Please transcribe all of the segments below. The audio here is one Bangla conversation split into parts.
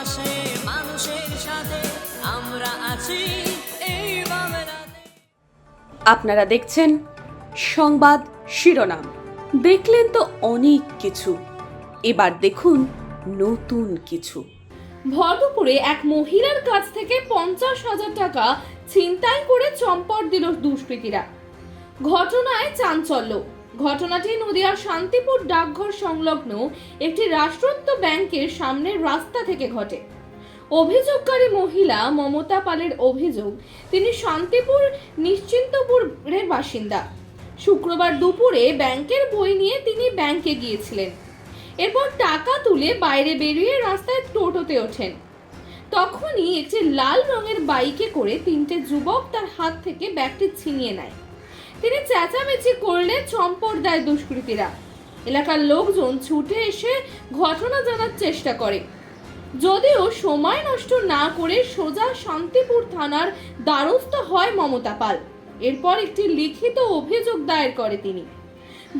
পাশে মানুষের সাথে আমরা আছি এই বাংলাতে। আপনারা দেখছেন সংবাদ শিরোনাম। দেখলেন তো অনেক কিছু, এবার দেখুন নতুন কিছু। ভরদুপুরে এক মহিলার কাছ থেকে 50,000 টাকা ছিনতাই করে চম্পট দিল দুষ্কৃতীরা। ঘটনায় চাঞ্চল্য। ঘটনাটি নদিয়ার শান্তিপুর ডাকঘর সংলগ্ন একটি রাষ্ট্রায়ত্ত ব্যাংকের সামনের রাস্তা থেকে ঘটে। অভিযোগকারী মহিলা মমতা পালের অভিযোগ, তিনি শান্তিপুর নিশ্চিন্তপুরের বাসিন্দা। শুক্রবার দুপুরে ব্যাংকের বই নিয়ে তিনি ব্যাংকে গিয়েছিলেন। এরপর টাকা তুলে বাইরে বেরিয়ে রাস্তায় টোটোতে ওঠেন। তখনই একটি লাল রঙের বাইকে করে তিনটে যুবক তার হাত থেকে ব্যাগটি ছিনিয়ে নেয়। তিনি চেঁচামেচি করলে চম্পট দেয় দুষ্কৃতীরা। এলাকার লোকজন ছুটে এসে ঘটনা জানার চেষ্টা করে, যদিও সময় নষ্ট না করে সোজা শান্তিপুর থানার দ্বারস্থ হয় মমতা পাল। এরপর একটি লিখিত অভিযোগ দায়ের করে তিনি।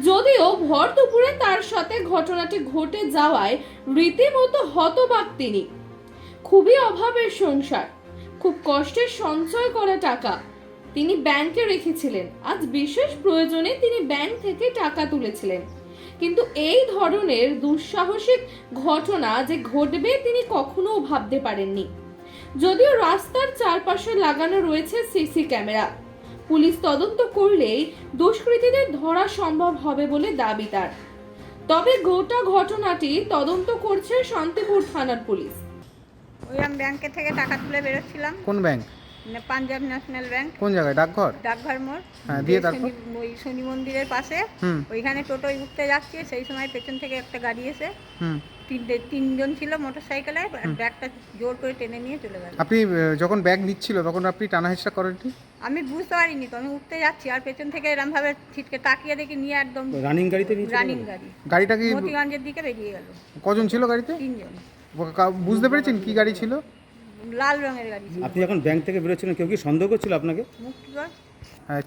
যদিও ভর দুপুরে তার সাথে ঘটনাটি ঘটে যাওয়ায় রীতিমতো হতবাক তিনি। খুবই অভাবের সংসার, খুব কষ্টে সঞ্চয় করা টাকা তিনি ব্যাংকে রেখেছিলেন। আজ বিশেষ প্রয়োজনে তিনি ব্যাংক থেকে টাকা তুলেছিলেন, কিন্তু এই ধরনের দুঃসাহসিক ঘটনা যে ঘটবে তিনি কখনো ভাবতে পারেননি। যদিও রাস্তার চারপাশে লাগানো রয়েছে সিসি ক্যামেরা, পুলিশ তদন্ত করলেই দুষ্কৃতীদের ধরা সম্ভব হবে বলে দাবি তার। তবে গোটা ঘটনাটি তদন্ত করছে শান্তিপুর থানার পুলিশ। ওই আমি ব্যাংকে থেকে টাকা তুলে বেরোচ্ছিলাম। কোন ব্যাংক? Punjab national bank. কোন জায়গায়? ডাকঘর? ডাকঘর মোড়। হ্যাঁ, দিয়ে তারপর? ওই শনি মন্দিরের পাশে ওইখানে টোটোয় উঠতে যাচ্ছি, সেই সময় পেছন থেকে একটা গাড়ি এসে তিনজন ছিল মোটরসাইকেলে, ব্যাগটা জোর করে টেনে নিয়ে চলে গেল। আপনি যখন ব্যাগ নিচ্ছিল তখন আপনি টানা হেঁচড়া করেননি? আমি বুঝতে পারিনি তো, আমি উঠতে যাচ্ছি আর পেছন থেকে এরকম ভাবে ছিটকে তাকিয়ে দেখি নিয়ে একদম রানিং গাড়িতে রানিং গাড়ি গাড়িটা কি মতিগঞ্জের দিকে বেরিয়ে গেল। কজন ছিল গাড়িতে? তিনজন। বুঝতে পেরেছেন কি গাড়ি ছিল? লাল রঙের গাড়ি ছিল। আপনি যখন ব্যাংক থেকে বেরোচ্ছিলেন কেউ কি সন্দেহ করছিল আপনাকে? মুক্তিগঞ্জ।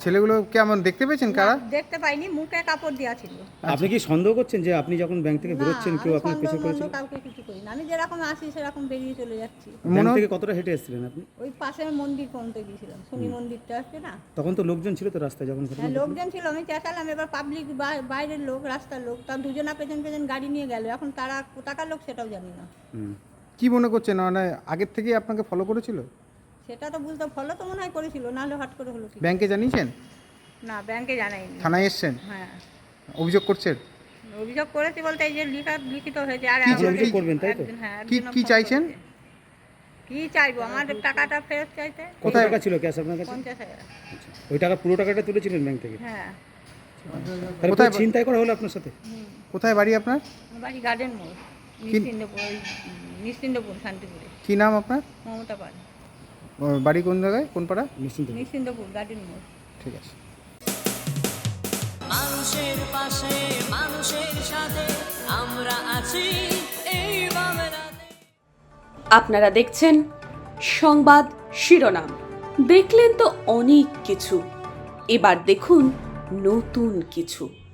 ছেলেগুলো কেমন দেখতে পেয়েছেন? কারা? দেখতে পাইনি, মুখে কাপড় দেওয়া ছিল। আপনি কি সন্দেহ করছেন যে আপনি যখন ব্যাংক থেকে বেরোচ্ছেন কেউ আপনার পিছু করেছিল? কাউকে কিছু করি না, আমি যেরকম আসি সেরকম বেরিয়ে চলে যাচ্ছি। ব্যাংক থেকে কতটা হেঁটে এসেছিলেন আপনি? ওই পাশের মন্দির পর্যন্ত গিয়েছিলাম, শনি মন্দিরটা আছে না। তখন তো লোকজন ছিল তো রাস্তায় যখন ঘটনা হ্যাঁ, ঘটলো? লোকজন ছিল, আমি চেঁচালাম। এবার পাবলিক বাইরের লোক, রাস্তার লোক, তার দুজনা পেছন পেছন গাড়ি নিয়ে গেল। এখন তারা কোথাকার লোক সেটাও জানি না। কি মনে করছেন, মানে আগের থেকেই আপনাকে ফলো করেছিল? সেটা তো বুঝতে, ফলো তো মনে হয় করেছিল, নাহলে হট করে হলো কি? ব্যাংকে জানিয়েছেন? না, ব্যাংকে জানাইনি। থানায় এসছেন? হ্যাঁ, অভিযোগ করছেন? অভিযোগ করেছি বলতে এই যে লিখিত হয়েছে। আর কি অভিযোগ করবেন তাই তো? হ্যাঁ, কি কি চাইছেন? কি চাইবো? আমাদের টাকাটা ফেরত চাইতে। কত টাকা ছিল ক্যাশ আপনার কাছে? 50,000। ওই টাকা পুরো টাকাটা তুলেছিলেন ব্যাংক থেকে? হ্যাঁ। তাহলে কোথায় চিন্তাই করা হলো আপনার সাথে? কোথায় বাড়ি আপনার? আমার বাড়ি গার্ডেন মোড়, নিশ্চিন্তপুর শান্তিপুরে। কি নাম আপনার? মমতা পাল। বাড়ি কোন জায়গায়, কোন পাড়া? নিশ্চিন্তপুর গার্ডেন মোড়। ঠিক আছে। মানুষের পাশে মানুষের সাথে আমরা আছি এই বাংলাতে। আপনারা দেখছেন সংবাদ শিরোনাম। দেখলেন তো অনেক কিছু, এবার দেখুন নতুন কিছু।